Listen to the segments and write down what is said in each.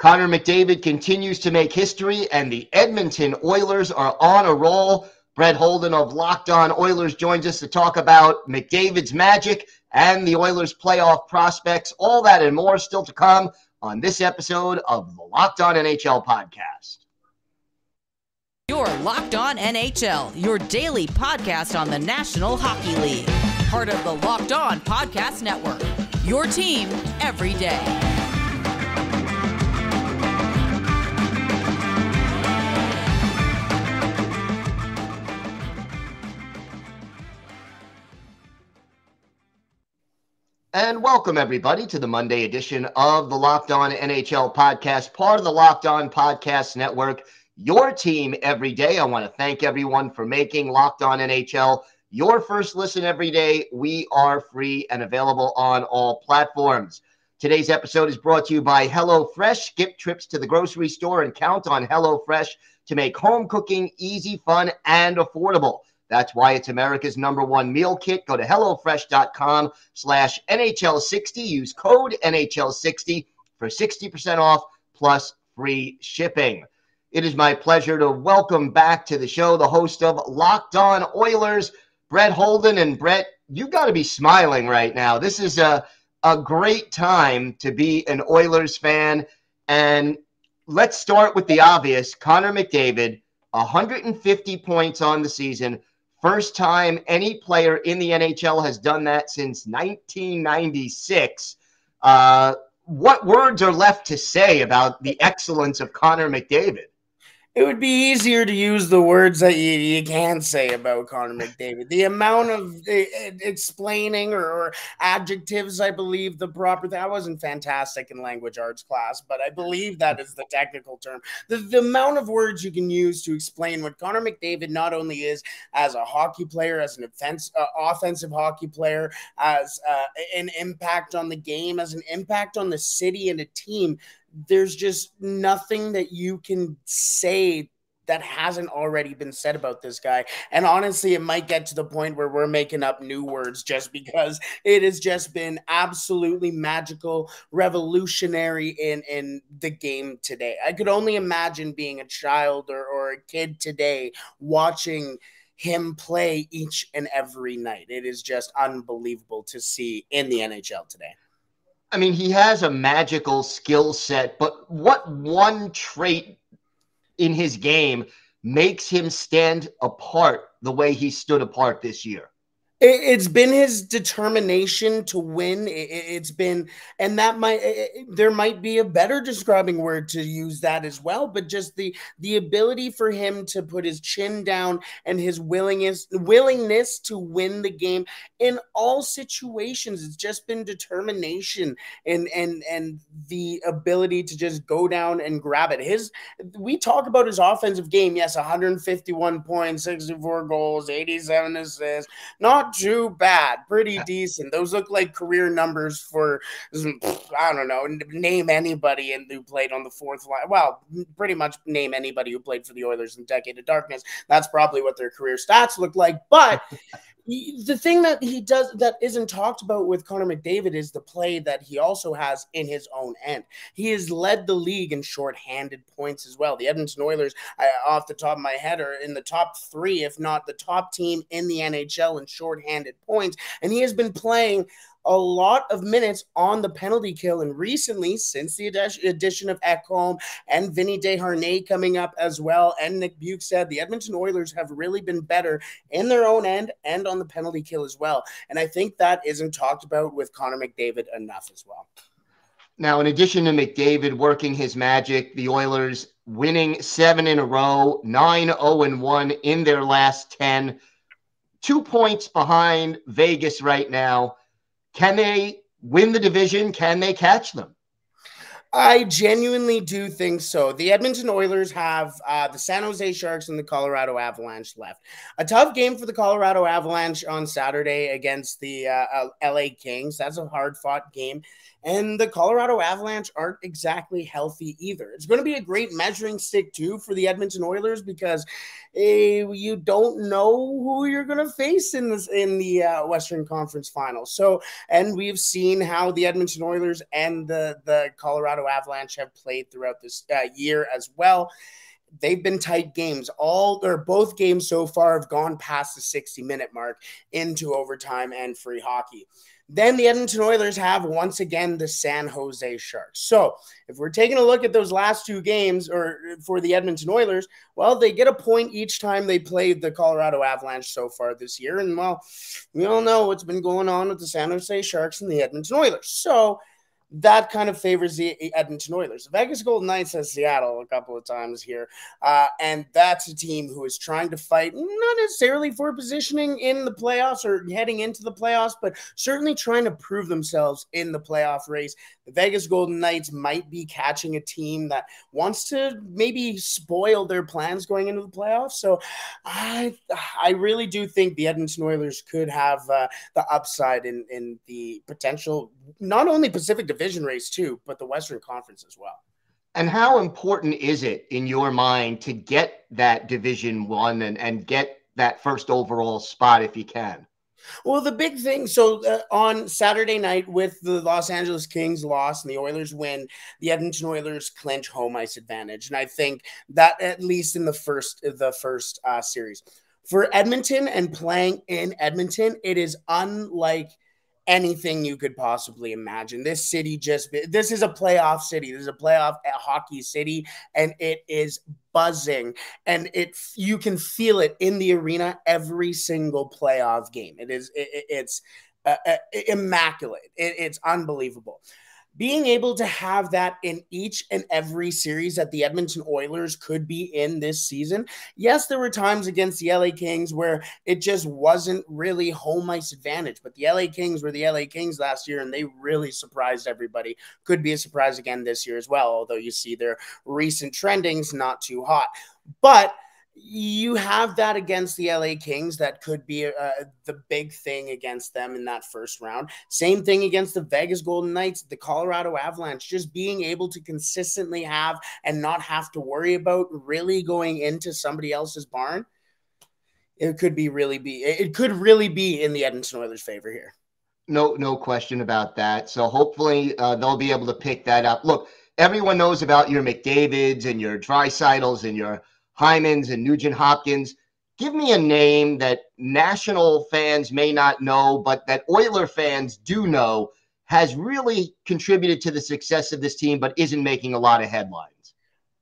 Connor McDavid continues to make history, and the Edmonton Oilers are on a roll. Brett Holden of Locked On Oilers joins us to talk about McDavid's magic and the Oilers' playoff prospects. All that and more still to come on this episode of the Locked On NHL Podcast. You're Locked On NHL, your daily podcast on the National Hockey League. Part of the Locked On Podcast Network, your team every day. And welcome, everybody, to the Monday edition of the Locked On NHL Podcast, part of the Locked On Podcast Network, your team every day. I want to thank everyone for making Locked On NHL your first listen every day. We are free and available on all platforms. Today's episode is brought to you by HelloFresh. Skip trips to the grocery store and count on HelloFresh to make home cooking easy, fun, and affordable. That's why it's America's #1 meal kit. Go to HelloFresh.com/NHL60. Use code NHL60 for 60% off plus free shipping. It is my pleasure to welcome back to the show the host of Locked On Oilers, Brett Holden. And Brett, you got to be smiling right now. This is a great time to be an Oilers fan. And let's start with the obvious. Connor McDavid, 150 points on the season. First time any player in the NHL has done that since 1996. What words are left to say about the excellence of Connor McDavid? It would be easier to use the words that you can't say about Connor McDavid. The amount of explaining or adjectives, I believe the proper thing. I wasn't fantastic in language arts class, but I believe that is the technical term. The amount of words you can use to explain what Connor McDavid not only is as a hockey player, as an offensive hockey player, as an impact on the game, as an impact on the city and a team. There's just nothing that you can say that hasn't already been said about this guy. And honestly, it might get to the point where we're making up new words just because it has just been absolutely magical, revolutionary in the game today. I could only imagine being a child or a kid today watching him play each and every night. It is just unbelievable to see in the NHL today. I mean, he has a magical skill set, but what one trait in his game makes him stand apart the way he stood apart this year? It's been his determination to win. It's been, and that there might be a better describing word to use that as well, but just the ability for him to put his chin down and his willingness to win the game in all situations. It's just been determination and the ability to just go down and grab it. We talk about his offensive game. Yes, 151 points, 64 goals, 87 assists. Not too bad, pretty decent. Those look like career numbers for, I don't know, name anybody who played on the fourth line. Well, pretty much name anybody who played for the Oilers in Decade of Darkness. That's probably what their career stats look like. But the thing that he does that isn't talked about with Connor McDavid is the play that he also has in his own end. He has led the league in shorthanded points as well. The Edmonton Oilers, off the top of my head, are in the top 3, if not the top team in the NHL in shorthanded points. And he has been playing a lot of minutes on the penalty kill. And recently, since the addition of Ekholm and Vinny Desharnais coming up as well, and Nick Bukestad, the Edmonton Oilers have really been better in their own end and on the penalty kill as well. And I think that isn't talked about with Connor McDavid enough as well. Now, in addition to McDavid working his magic, the Oilers winning 7 in a row, 9-0-1 in their last 10, 2 points behind Vegas right now. Can they win the division? Can they catch them? I genuinely do think so. The Edmonton Oilers have the San Jose Sharks and the Colorado Avalanche left. A tough game for the Colorado Avalanche on Saturday against the LA Kings. That's a hard-fought game. And the Colorado Avalanche aren't exactly healthy either. It's going to be a great measuring stick, too, for the Edmonton Oilers because you don't know who you're going to face in the Western Conference Finals. So, and we've seen how the Edmonton Oilers and the Colorado Colorado Avalanche have played throughout this year as well. They've been tight games. Both games so far have gone past the 60-minute mark into overtime and free hockey. Then the Edmonton Oilers have, once again, the San Jose Sharks. So if we're taking a look at those last two games or for the Edmonton Oilers, well, they get a point each time they play the Colorado Avalanche so far this year. And, well, we all know what's been going on with the San Jose Sharks and the Edmonton Oilers. So that kind of favors the Edmonton Oilers. The Vegas Golden Knights has Seattle a couple of times here, and that's a team who is trying to fight, not necessarily for positioning in the playoffs or heading into the playoffs, but certainly trying to prove themselves in the playoff race. The Vegas Golden Knights might be catching a team that wants to maybe spoil their plans going into the playoffs. So I really do think the Edmonton Oilers could have the upside in the potential, not only Pacific Division race too, but the Western Conference as well. And how important is it in your mind to get that Division One and get that first overall spot if you can? Well, the big thing, so on Saturday night with the Los Angeles Kings loss and the Oilers win, the Edmonton Oilers clinch home ice advantage. And I think that at least in the first series. For Edmonton and playing in Edmonton, it is unlike anything you could possibly imagine. This is a playoff city. This is a playoff hockey city, and it is buzzing, and you can feel it in the arena every single playoff game. It's immaculate. It's unbelievable. Being able to have that in each and every series that the Edmonton Oilers could be in this season. Yes, there were times against the LA Kings where it just wasn't really home ice advantage, but the LA Kings were the LA Kings last year, and they really surprised everybody. Could be a surprise again this year as well, although you see their recent trendings not too hot. But you have that against the LA Kings. That could be the big thing against them in that first round. Same thing against the Vegas Golden Knights, the Colorado Avalanche, just being able to consistently have and not have to worry about really going into somebody else's barn. It could really be in the Edmonton Oilers' favor here. No question about that. So hopefully they'll be able to pick that up. Look, everyone knows about your McDavids and your Dreisaitl's and your Hymans and Nugent Hopkins. Give me a name that national fans may not know, but that Oiler fans do know has really contributed to the success of this team, but isn't making a lot of headlines.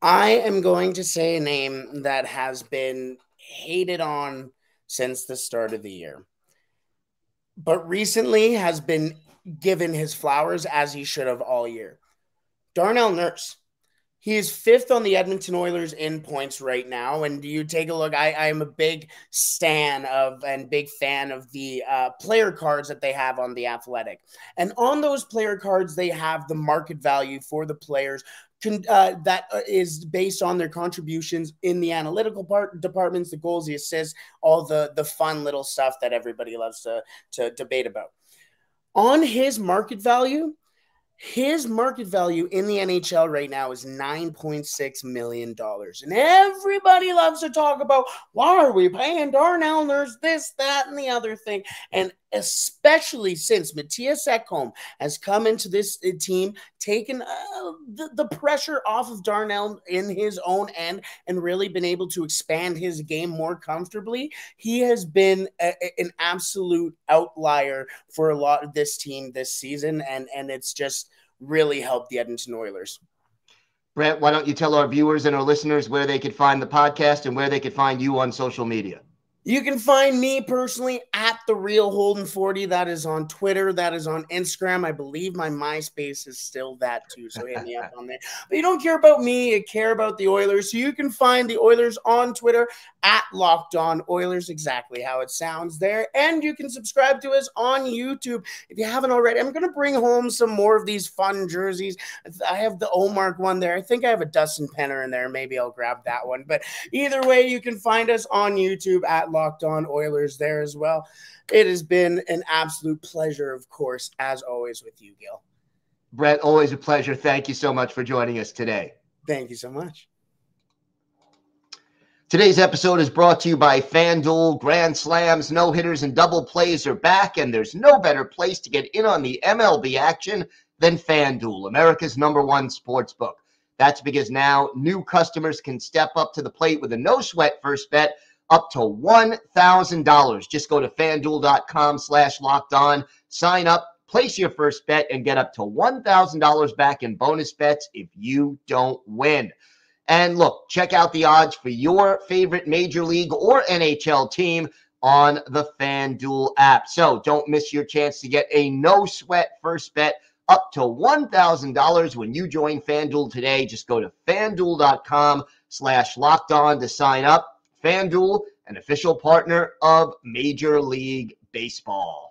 I am going to say a name that has been hated on since the start of the year, but recently has been given his flowers as he should have all year. Darnell Nurse. He is fifth on the Edmonton Oilers in points right now. And you take a look, I am a big fan of the player cards that they have on The Athletic. And on those player cards, they have the market value for the players that is based on their contributions in the analytical departments, the goals, the assists, all the fun little stuff that everybody loves to debate about. On his market value in the NHL right now is $9.6 million. And everybody loves to talk about, why are we paying Darnell Nurse this, that, and the other thing? And especially since Matthias Ekholm has come into this team, taken the pressure off of Darnell in his own end and really been able to expand his game more comfortably. He has been an absolute outlier for a lot of this team this season, and it's just really helped the Edmonton Oilers. Brent, why don't you tell our viewers and our listeners where they could find the podcast and where they could find you on social media? You can find me personally at The Real Holden 40. That is on Twitter. That is on Instagram. I believe my MySpace is still that too, so hit me up on there. But you don't care about me. You care about the Oilers. So you can find the Oilers on Twitter at Locked On Oilers, exactly how it sounds there. And you can subscribe to us on YouTube if you haven't already. I'm going to bring home some more of these fun jerseys. I have the Omark one there. I think I have a Dustin Penner in there. Maybe I'll grab that one. But either way, you can find us on YouTube at Locked On Oilers there as well. It has been an absolute pleasure, of course, as always with you, Gil. Brett, always a pleasure. Thank you so much for joining us today. Thank you so much. Today's episode is brought to you by FanDuel. Grand slams, no-hitters, and double plays are back, and there's no better place to get in on the MLB action than FanDuel, America's #1 sportsbook. That's because now new customers can step up to the plate with a no-sweat first bet up to $1,000. Just go to FanDuel.com/lockedon, sign up, place your first bet, and get up to $1,000 back in bonus bets if you don't win. And look, check out the odds for your favorite Major League or NHL team on the FanDuel app. So don't miss your chance to get a no-sweat first bet up to $1,000 when you join FanDuel today. Just go to FanDuel.com/lockedon to sign up. FanDuel, an official partner of Major League Baseball.